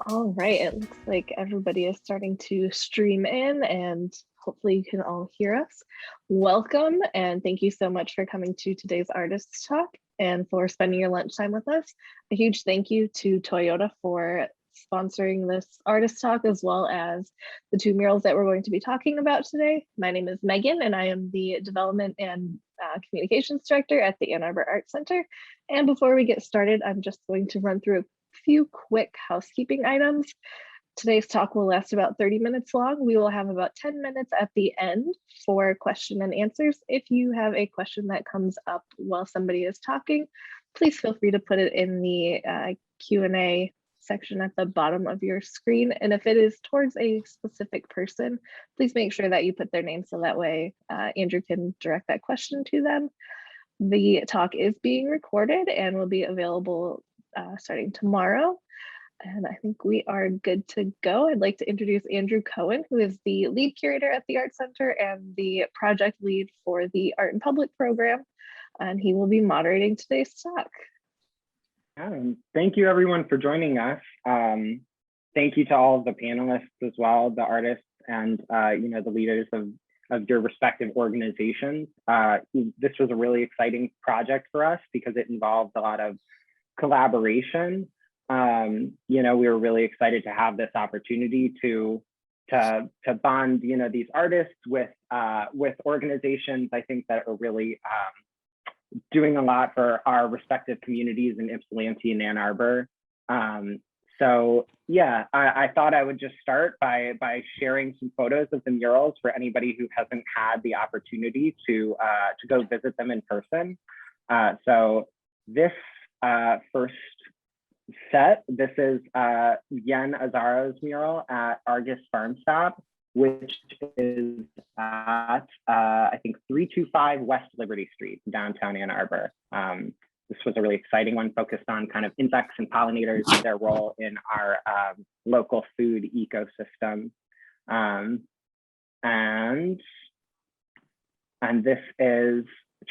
All right, it looks like everybody is starting to stream in and hopefully you can all hear us. Welcome and thank you so much for coming to today's Artist Talk and for spending your lunchtime with us. A huge thank you to Toyota for sponsoring this Artist Talk as well as the two murals that we're going to be talking about today. My name is Megan and I am the Development and Communications Director at the Ann Arbor Art Center. And before we get started, I'm just going to run through a few quick housekeeping items. Today's talk will last about 30 minutes long. We will have about 10 minutes at the end for question and answers. If you have a question that comes up while somebody is talking, please feel free to put it in the Q&A section at the bottom of your screen. And if it is towards a specific person, please make sure that you put their name so that way Andrew can direct that question to them. The talk is being recorded and will be available starting tomorrow. And I think we are good to go. I'd like to introduce Andrew Cohen, who is the lead curator at the Art Center and the project lead for the Art in Public program. And he will be moderating today's talk. Thank you everyone for joining us. Thank you to all of the panelists as well, the artists and the leaders of your respective organizations. This was a really exciting project for us because it involved a lot of collaboration. We were really excited to have this opportunity to bond, these artists with organizations I think that are really doing a lot for our respective communities in Ypsilanti and Ann Arbor. So yeah, I thought I would just start by sharing some photos of the murals for anybody who hasn't had the opportunity to go visit them in person. So this first set, this is Yen Azzaro's mural at Argus Farm Stop, which is at I think 325 West Liberty Street, downtown Ann Arbor. This was a really exciting one, focused on kind of insects and pollinators and their role in our local food ecosystem. And this is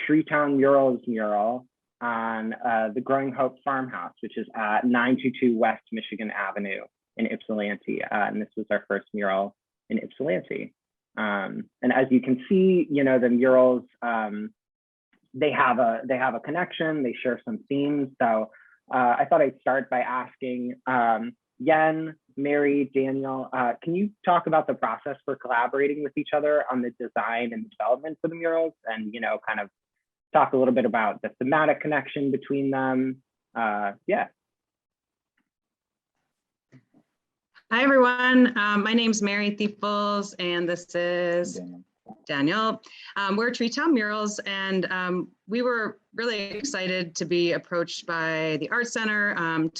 TreeTown Murals mural on the Growing Hope Farmhouse, which is at 922 West Michigan Avenue in Ypsilanti. And this was our first mural in Ypsilanti. And as you can see, the murals, they have a connection, they share some themes. So I thought I'd start by asking Yen, Mary, Daniel, can you talk about the process for collaborating with each other on the design and development for the murals, and kind of talk a little bit about the thematic connection between them? Yeah. Hi, everyone. My name's Mary Theifels, and this is Danijel. We're TreeTown Murals, and we were really excited to be approached by the Art Center,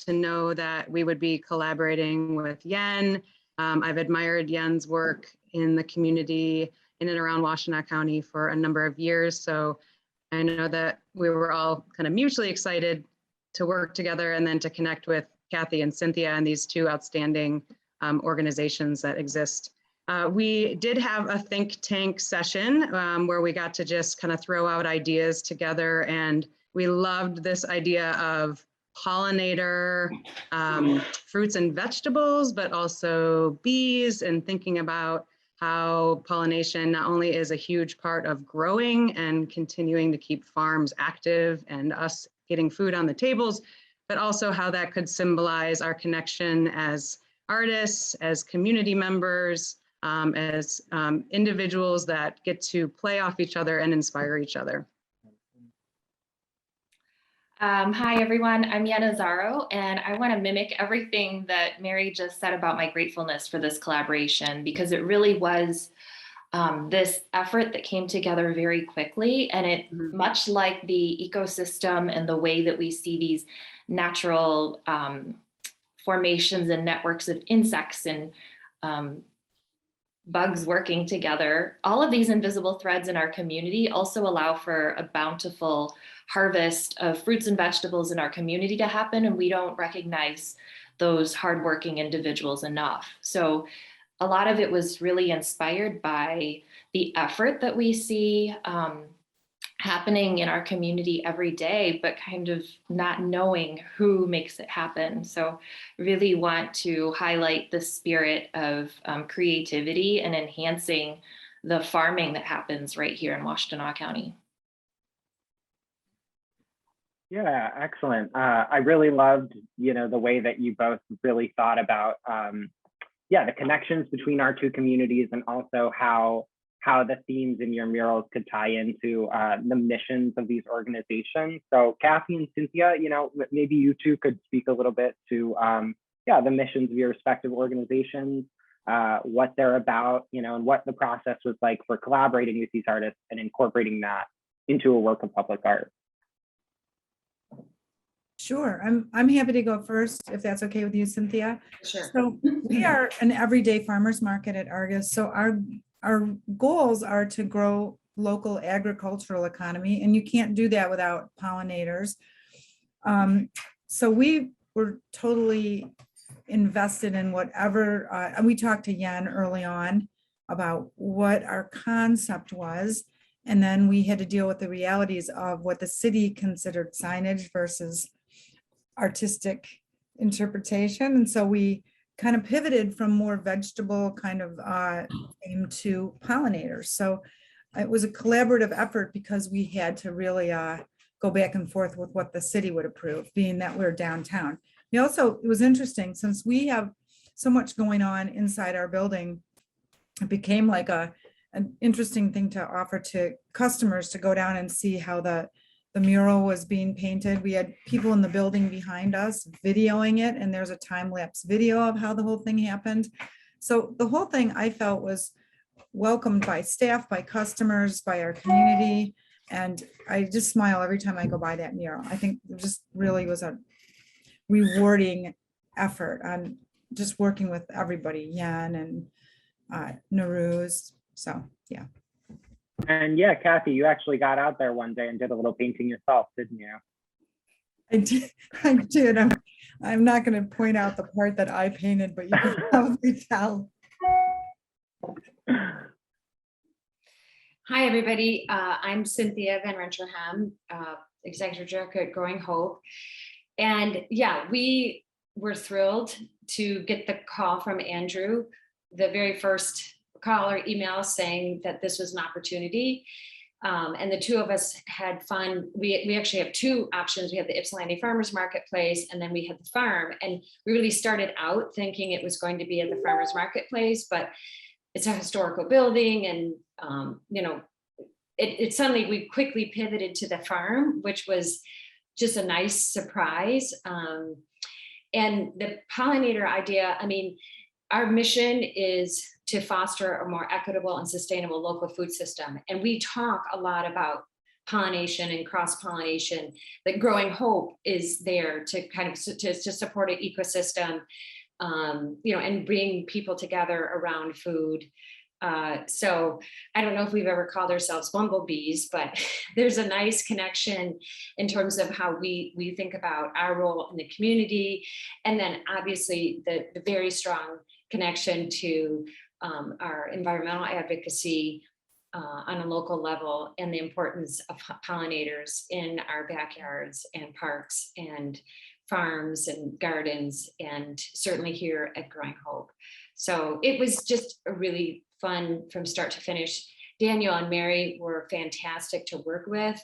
to know that we would be collaborating with Yen. I've admired Yen's work in the community in and around Washtenaw County for a number of years, so I know that we were all kind of mutually excited to work together and then to connect with Kathy and Cynthia and these two outstanding organizations that exist. We did have a think tank session where we got to just kind of throw out ideas together, and we loved this idea of pollinator, fruits and vegetables, but also bees, and thinking about how pollination not only is a huge part of growing and continuing to keep farms active and us getting food on the tables, but also how that could symbolize our connection as artists, as community members, as individuals that get to play off each other and inspire each other. Hi, everyone. I'm Yen Azzaro, and I want to mimic everything that Mary just said about my gratefulness for this collaboration, because it really was this effort that came together very quickly. And it, much like the ecosystem and the way that we see these natural formations and networks of insects and bugs working together, all of these invisible threads in our community also allow for a bountiful harvest of fruits and vegetables in our community to happen, and we don't recognize those hardworking individuals enough. So a lot of it was really inspired by the effort that we see happening in our community every day, but kind of not knowing who makes it happen. So really want to highlight the spirit of creativity and enhancing the farming that happens right here in Washtenaw County. Yeah, excellent. I really loved, the way that you both really thought about, the connections between our two communities, and also how the themes in your murals could tie into the missions of these organizations. So Kathy and Cynthia, maybe you two could speak a little bit to, the missions of your respective organizations, what they're about, and what the process was like for collaborating with these artists and incorporating that into a work of public art. Sure, I'm happy to go first, if that's okay with you, Cynthia. Sure. So we are an everyday farmers market at Argus. So our goals are to grow local agricultural economy, and you can't do that without pollinators. So we were totally invested in whatever, and we talked to Jan early on about what our concept was. And then we had to deal with the realities of what the city considered signage versus artistic interpretation. And so we kind of pivoted from more vegetable kind of theme to pollinators. So it was a collaborative effort because we had to really go back and forth with what the city would approve, being that we're downtown. We also, it was interesting, since we have so much going on inside our building, it became like an interesting thing to offer to customers to go down and see how the mural was being painted. We had people in the building behind us videoing it, and there's a time-lapse video of how the whole thing happened. So the whole thing, I felt, was welcomed by staff, by customers, by our community. And I just smile every time I go by that mural. I think it just really was a rewarding effort on just working with everybody, Jan and Naruz. So, yeah. And yeah, Kathy, you actually got out there one day and did a little painting yourself, didn't you? I did. I'm not going to point out the part that I painted, but you can probably tell. Hi, everybody. I'm Cynthia VanRenterghem, Executive Director at Growing Hope. And yeah, we were thrilled to get the call from Andrew, the very first call or email saying that this was an opportunity. And the two of us had fun. We actually have two options. We have the Ypsilanti Farmers Marketplace, and then we had the farm. And we really started out thinking it was going to be at the Farmers Marketplace, but it's a historical building. And, it suddenly, we quickly pivoted to the farm, which was just a nice surprise. And the pollinator idea, our mission is to foster a more equitable and sustainable local food system. And we talk a lot about pollination and cross-pollination, that Growing Hope is there to kind of to support an ecosystem, and bring people together around food. So I don't know if we've ever called ourselves bumblebees, but there's a nice connection in terms of how we think about our role in the community. And then obviously the very strong connection to our environmental advocacy on a local level, and the importance of pollinators in our backyards and parks and farms and gardens, and certainly here at Growing Hope. So it was just a really fun from start to finish. Danijel and Mary were fantastic to work with.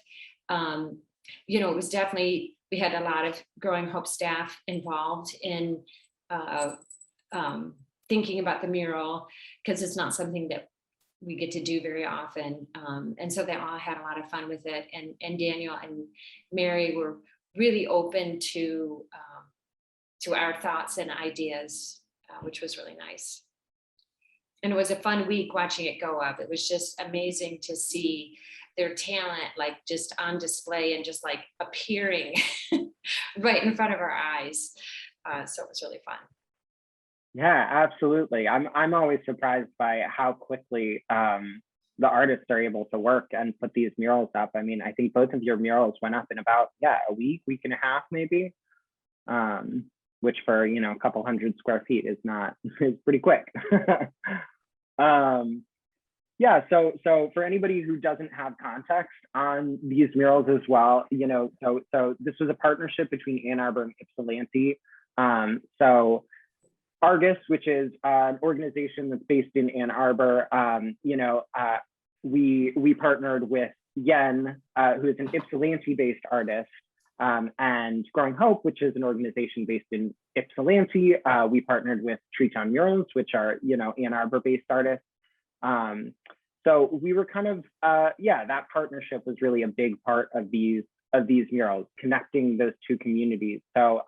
It was definitely, we had a lot of Growing Hope staff involved in thinking about the mural, because it's not something that we get to do very often. And so they all had a lot of fun with it. And Danijel and Mary were really open to our thoughts and ideas, which was really nice. And it was a fun week watching it go up. It was just amazing to see their talent like just on display and just like appearing right in front of our eyes. So it was really fun. Yeah, absolutely. I'm always surprised by how quickly the artists are able to work and put these murals up. I think both of your murals went up in about a week and a half maybe, which for a couple hundred square feet is pretty quick. Yeah, so for anybody who doesn't have context on these murals as well, so this was a partnership between Ann Arbor and Ypsilanti. So Argus, which is an organization that's based in Ann Arbor, we partnered with Yen, who is an Ypsilanti-based artist, and Growing Hope, which is an organization based in Ypsilanti. We partnered with TreeTown Murals, which are Ann Arbor-based artists. So we were kind of, that partnership was really a big part of these murals, connecting those two communities. So,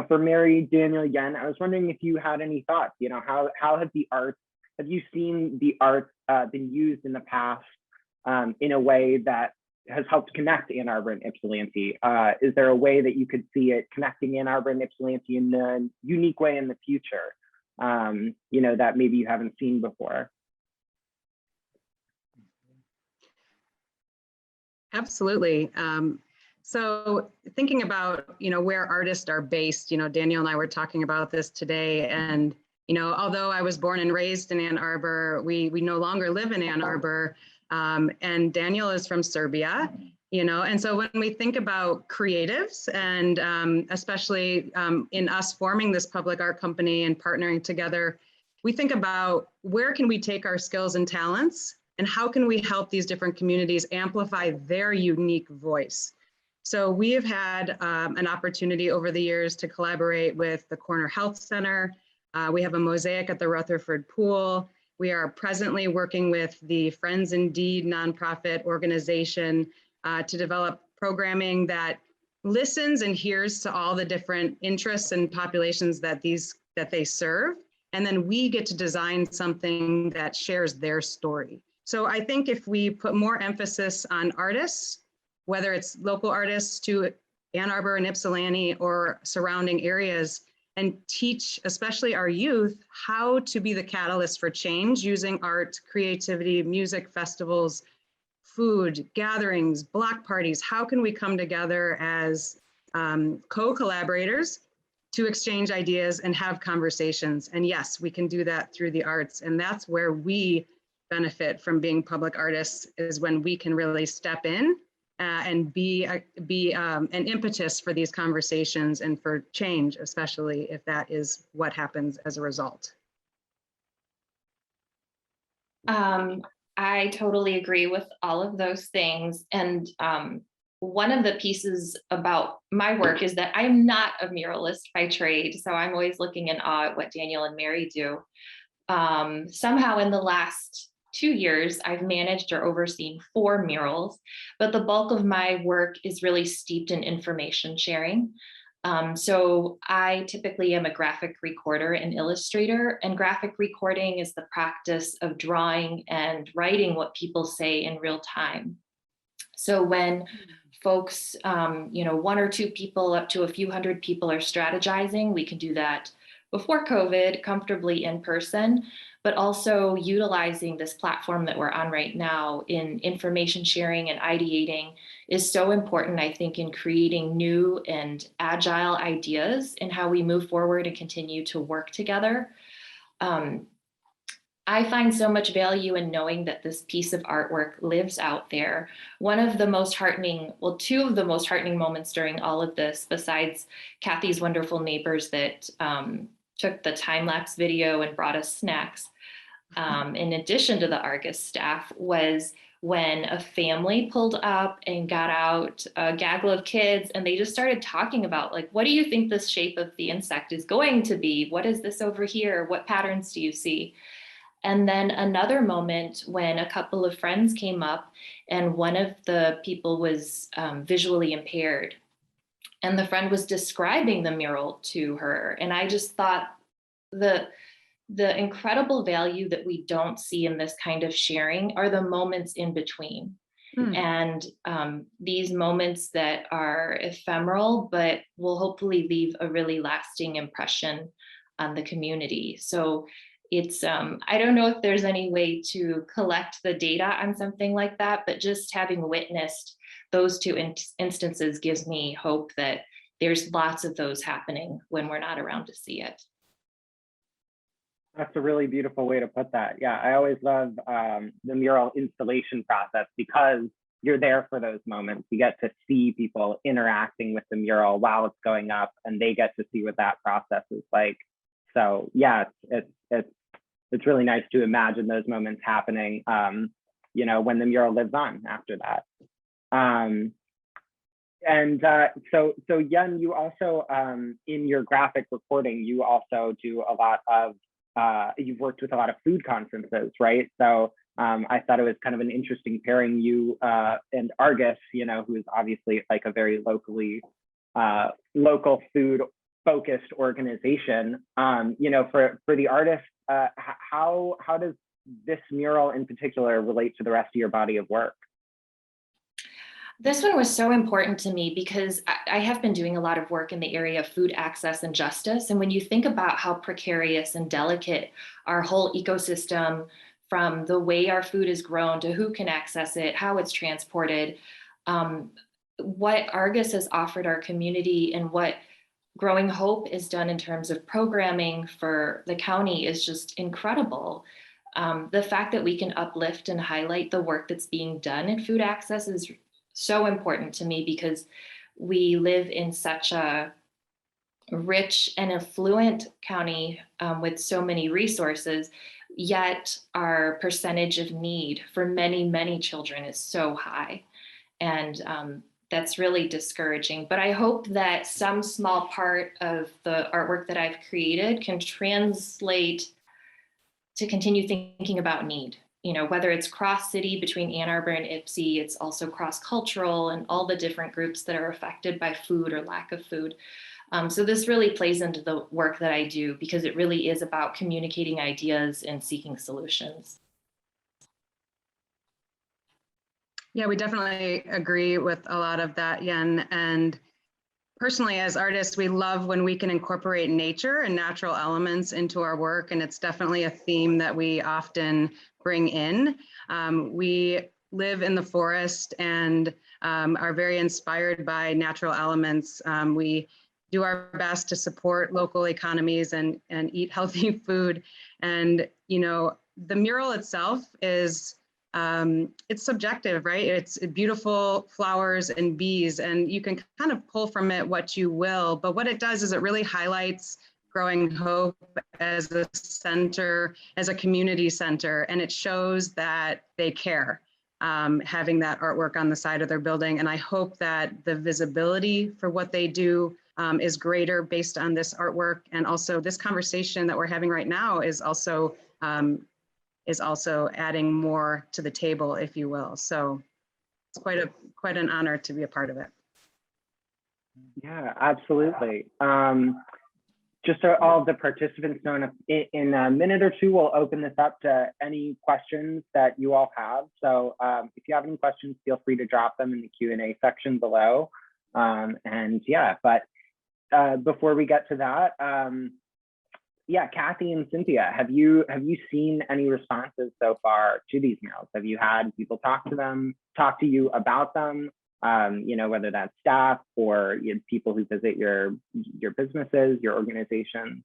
for Mary, Daniel, Yen, I was wondering if you had any thoughts. How have you seen the arts been used in the past in a way that has helped connect Ann Arbor and Ypsilanti? Is there a way that you could see it connecting Ann Arbor and Ypsilanti in a unique way in the future, that maybe you haven't seen before? Absolutely. So thinking about, where artists are based, Daniel and I were talking about this today, and, although I was born and raised in Ann Arbor, we no longer live in Ann Arbor, and Daniel is from Serbia, and so when we think about creatives and especially in us forming this public art company and partnering together, we think about where can we take our skills and talents and how can we help these different communities amplify their unique voice? So we have had an opportunity over the years to collaborate with the Corner Health Center. We have a mosaic at the Rutherford Pool. We are presently working with the Friends Indeed nonprofit organization to develop programming that listens and hears to all the different interests and populations that they serve. And then we get to design something that shares their story. So I think if we put more emphasis on artists, whether it's local artists to Ann Arbor and Ypsilanti or surrounding areas, and teach especially our youth how to be the catalyst for change using art, creativity, music festivals, food, gatherings, block parties, how can we come together as co-collaborators to exchange ideas and have conversations? And yes, we can do that through the arts. And that's where we benefit from being public artists, is when we can really step in and be an impetus for these conversations and for change, especially if that is what happens as a result. I totally agree with all of those things. And one of the pieces about my work is that I'm not a muralist by trade. So I'm always looking in awe at what Daniel and Mary do. Somehow in the last 2 years, I've managed or overseen 4 murals, but the bulk of my work is really steeped in information sharing. So I typically am a graphic recorder and illustrator, and graphic recording is the practice of drawing and writing what people say in real time. So when folks, 1 or 2 people up to a few hundred people are strategizing, we can do that before COVID comfortably in person, but also utilizing this platform that we're on right now in information sharing and ideating is so important, I think, in creating new and agile ideas in how we move forward and continue to work together. I find so much value in knowing that this piece of artwork lives out there. One of the most heartening, well, 2 of the most heartening moments during all of this, besides Kathy's wonderful neighbors that took the time-lapse video and brought us snacks, in addition to the Argus staff, was when a family pulled up and got out a gaggle of kids, and they just started talking about, like, what do you think this shape of the insect is going to be? What is this over here? What patterns do you see? And then another moment when a couple of friends came up and one of the people was visually impaired, and the friend was describing the mural to her. And I just thought the incredible value that we don't see in this kind of sharing are the moments in between. And these moments that are ephemeral, but will hopefully leave a really lasting impression on the community. So it's, I don't know if there's any way to collect the data on something like that, but just having witnessed those 2 instances gives me hope that there's lots of those happening when we're not around to see it. That's a really beautiful way to put that. Yeah, I always love the mural installation process because you're there for those moments. You get to see people interacting with the mural while it's going up, and they get to see what that process is like. So yeah, it's really nice to imagine those moments happening, you know, when the mural lives on after that. So Yen, you also, in your graphic reporting, you also do a lot of, you've worked with a lot of food conferences, right? So I thought it was kind of an interesting pairing, you and Argus, you know, who is obviously like a very local food focused organization. You know, for the artists, how does this mural in particular relate to the rest of your body of work? This one was so important to me because I have been doing a lot of work in the area of food access and justice. And when you think about how precarious and delicate our whole ecosystem, from the way our food is grown to who can access it, how it's transported, what Argus has offered our community and what Growing Hope is done in terms of programming for the county is just incredible. The fact that we can uplift and highlight the work that's being done in food access is so important to me because we live in such a rich and affluent county with so many resources, yet our percentage of need for many, many children is so high. And that's really discouraging. But I hope that some small part of the artwork that I've created can translate to continue thinking about need. You know, whether it's cross-city between Ann Arbor and Ypsi, it's also cross-cultural and all the different groups that are affected by food or lack of food. So this really plays into the work that I do because it really is about communicating ideas and seeking solutions. Yeah, we definitely agree with a lot of that, Yen. And personally, as artists, we love when we can incorporate nature and natural elements into our work. And it's definitely a theme that we often bring in. We live in the forest and are very inspired by natural elements. We do our best to support local economies and eat healthy food. And, you know, the mural itself is, it's subjective, right? It's beautiful flowers and bees, and you can kind of pull from it what you will. But what it does is it really highlights Growing Hope as a center, as a community center, and it shows that they care, having that artwork on the side of their building. And I hope that the visibility for what they do is greater based on this artwork. And also this conversation that we're having right now is also adding more to the table, if you will. So it's quite an honor to be a part of it. Yeah, absolutely. Just so all of the participants know, in a minute or two, we'll open this up to any questions that you all have. So if you have any questions, feel free to drop them in the Q&A section below. And yeah, but before we get to that, yeah, Kathy and Cynthia, have you seen any responses so far to these murals? Have you had people talk to you about them? You know, whether that's staff or people who visit your businesses, your organization?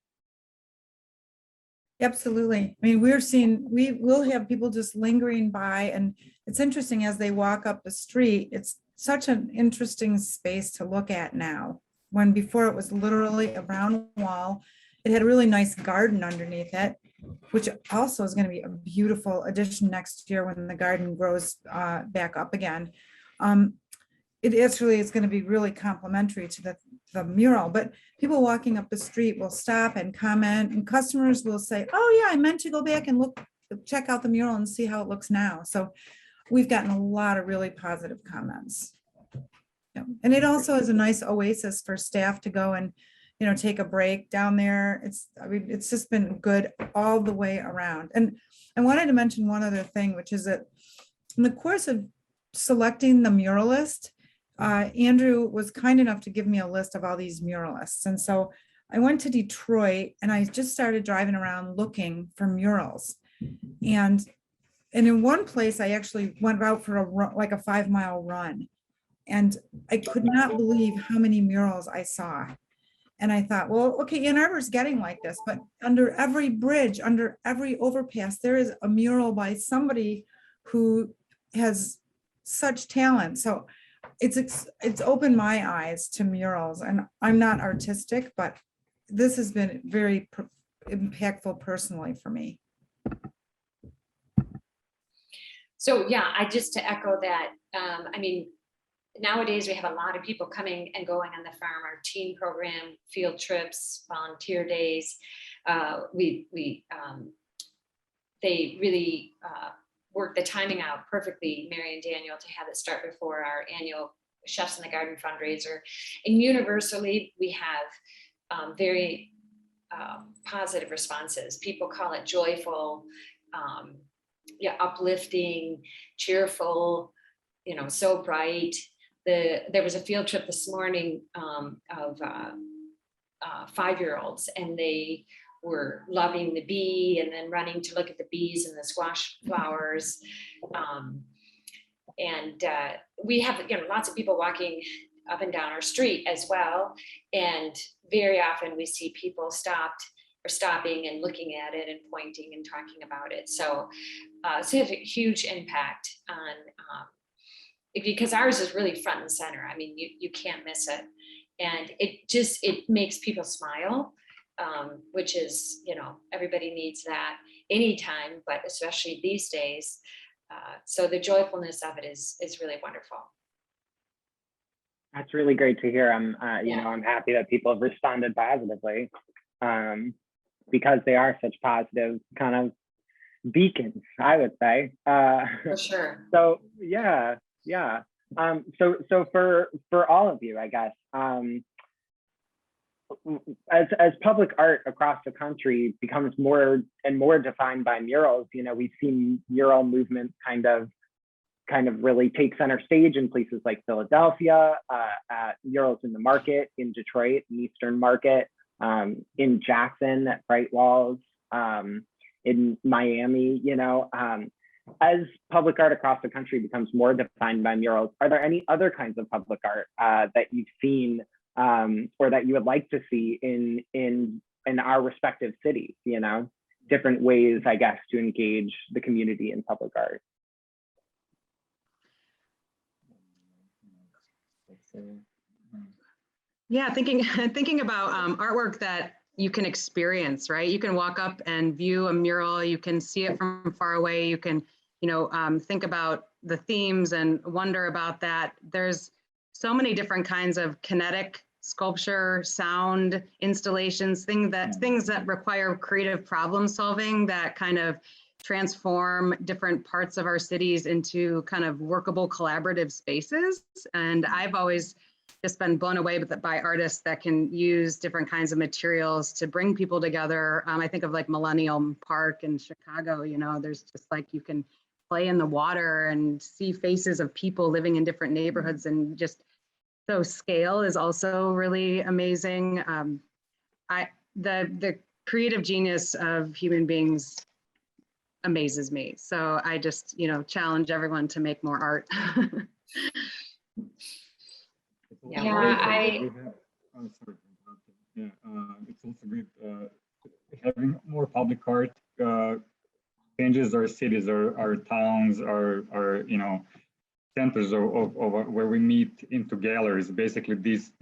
Absolutely. I mean, we will have people just lingering by, and it's interesting as they walk up the street. It's such an interesting space to look at now, when before it was literally a brown wall. It had a really nice garden underneath it, which also is going to be a beautiful addition next year when the garden grows back up again. It actually is going to be really complementary to the mural, but people walking up the street will stop and comment, and customers will say, oh yeah, I meant to go back and check out the mural and see how it looks now. So we've gotten a lot of really positive comments. Yeah. And it also is a nice oasis for staff to go and, you know, take a break down there. It's just been good all the way around. And I wanted to mention one other thing, which is that in the course of selecting the muralist, Andrew was kind enough to give me a list of all these muralists. And so I went to Detroit and I just started driving around looking for murals. And in one place, I actually went out for like a 5-mile run. And I could not believe how many murals I saw. And I thought, well, okay, Ann Arbor's getting like this, but under every bridge, under every overpass, there is a mural by somebody who has such talent. So it's opened my eyes to murals, and I'm not artistic, but this has been very impactful personally for me. So yeah, I just to echo that, I mean, nowadays we have a lot of people coming and going on the farm, our teen program, field trips, volunteer days. They really work the timing out perfectly, Mary and Daniel, to have it start before our annual Chefs in the Garden fundraiser. And universally, we have very positive responses. People call it joyful, uplifting, cheerful, so bright. There was a field trip this morning of 5-year-olds, and they were loving the bee and then running to look at the bees and the squash flowers. We have lots of people walking up and down our street as well. And very often we see people stopping and looking at it and pointing and talking about it. So it's a huge impact on, because ours is really front and center. I mean, you can't miss it. And it makes people smile, which is, everybody needs that anytime, but especially these days. So the joyfulness of it is really wonderful. That's really great to hear. I'm happy that people have responded positively, because they are such positive kind of beacons, I would say. For sure. So yeah. So for all of you, I guess, as public art across the country becomes more and more defined by murals, we've seen mural movements kind of really take center stage in places like Philadelphia, at murals in the market, in Detroit, in Eastern Market, in Jackson at Bright Walls, in Miami. As public art across the country becomes more defined by murals, are there any other kinds of public art that you've seen or that you would like to see in our respective cities? Different ways, I guess, to engage the community in public art. Yeah, thinking about artwork that you can experience, right? You can walk up and view a mural, you can see it from far away, you can, think about the themes and wonder about that. There's so many different kinds of kinetic sculpture, sound, installations, things that require creative problem solving that kind of transform different parts of our cities into kind of workable collaborative spaces. And I've always just been blown away by artists that can use different kinds of materials to bring people together. I think of like Millennium Park in Chicago, there's just like, you can play in the water and see faces of people living in different neighborhoods, and just so scale is also really amazing. The creative genius of human beings amazes me. So I just, challenge everyone to make more art. It's also great having more public art changes our cities, our towns, our centers of where we meet into galleries. Basically, these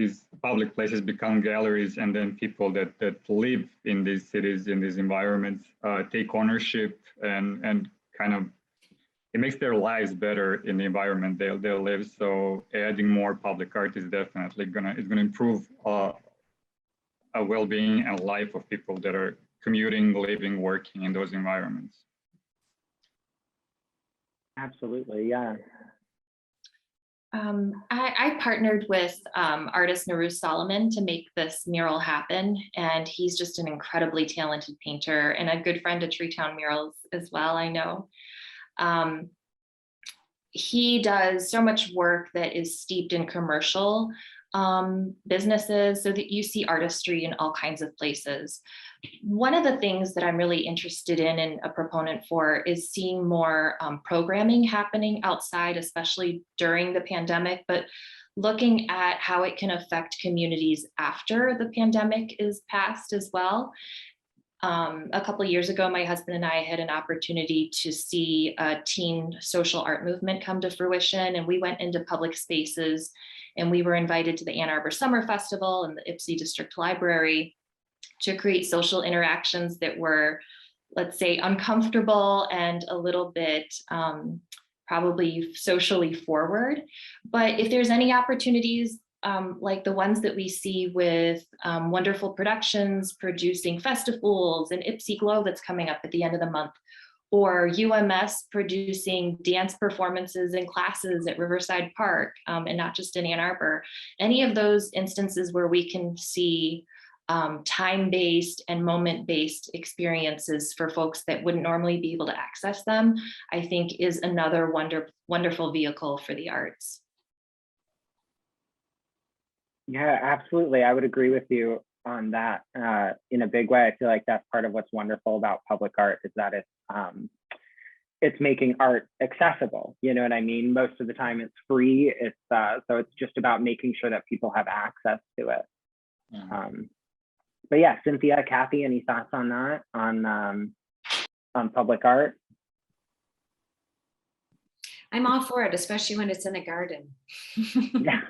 public places become galleries, and then people that live in these cities, in these environments, take ownership and kind of, it makes their lives better in the environment they'll live. So adding more public art is definitely gonna improve a well-being and life of people that are commuting, living, working in those environments. Absolutely, yeah. I partnered with artist Naru Solomon to make this mural happen, and he's just an incredibly talented painter and a good friend of TreeTown Murals as well, I know. He does so much work that is steeped in commercial businesses, so that you see artistry in all kinds of places. One of the things that I'm really interested in and a proponent for is seeing more programming happening outside, especially during the pandemic, but looking at how it can affect communities after the pandemic is past as well. A couple of years ago, my husband and I had an opportunity to see a teen social art movement come to fruition, and we went into public spaces, and we were invited to the Ann Arbor Summer Festival and the Ypsi District Library to create social interactions that were, let's say, uncomfortable and a little bit probably socially forward. But if there's any opportunities like the ones that we see with Wonderful Productions producing festivals and Ypsi Glow that's coming up at the end of the month, or UMS producing dance performances and classes at Riverside Park and not just in Ann Arbor, any of those instances where we can see time-based and moment-based experiences for folks that wouldn't normally be able to access them, I think is another wonderful vehicle for the arts. Yeah, absolutely. I would agree with you on that in a big way. I feel like that's part of what's wonderful about public art, is that it's making art accessible. You know what I mean? Most of the time it's free. It's so it's just about making sure that people have access to it. But yeah, Cynthia, Kathy, any thoughts on that, on public art? I'm all for it, especially when it's in a garden. Yeah.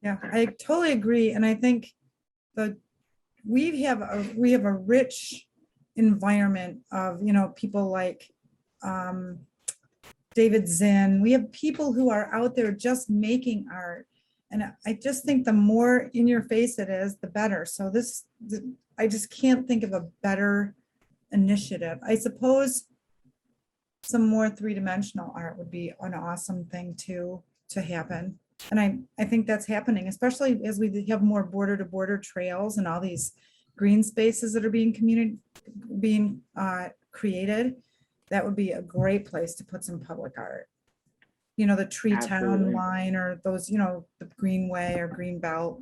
Yeah, I totally agree. And I think that we have a rich environment of, you know, people like David Zinn. We have people who are out there just making art. And I just think the more in your face it is, the better. So I just can't think of a better initiative. I suppose some more three-dimensional art would be an awesome thing to happen. And I think that's happening, especially as we have more border-to-border trails and all these green spaces that are being created. That would be a great place to put some public art. You know, the TreeTown line, or those, you know, the Greenway or Green Belt.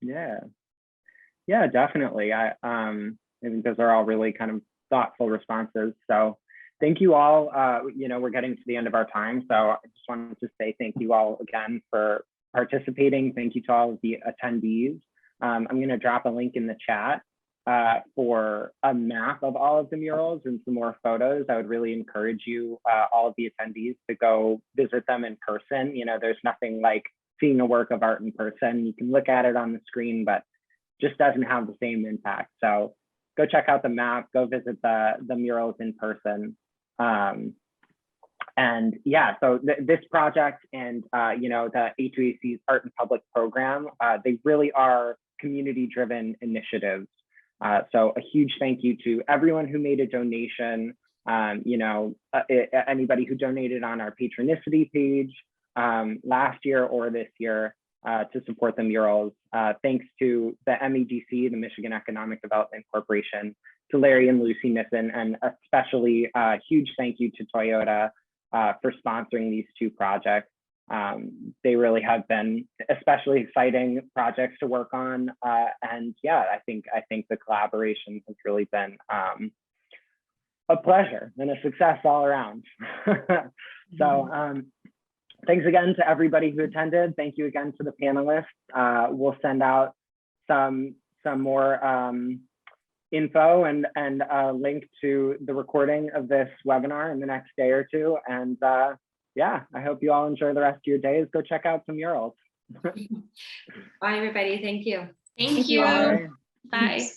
Yeah, definitely. I think those are all really kind of thoughtful responses. So thank you all. You know, we're getting to the end of our time, so I just wanted to say thank you all again for participating. Thank you to all of the attendees. I'm going to drop a link in the chat for a map of all of the murals and some more photos. I would really encourage you, all of the attendees, to go visit them in person. You know, there's nothing like seeing a work of art in person. You can look at it on the screen, but just doesn't have the same impact. So go check out the map, go visit the murals in person. And yeah, so this project and, you know, the A2AC's Art in Public program, they really are community-driven initiatives. So a huge thank you to everyone who made a donation, you know, anybody who donated on our patronicity page last year or this year to support the murals. Thanks to the MEGC, the Michigan Economic Development Corporation, to Larry and Lucy Nissen, and especially a huge thank you to Toyota for sponsoring these two projects. They really have been especially exciting projects to work on. And yeah, I think the collaboration has really been a pleasure and a success all around. So thanks again to everybody who attended. Thank you again to the panelists. We'll send out some more info and a link to the recording of this webinar in the next day or two. And yeah, I hope you all enjoy the rest of your days. Go check out some murals. Bye, everybody. Thank you. Thank you. Bye. Bye.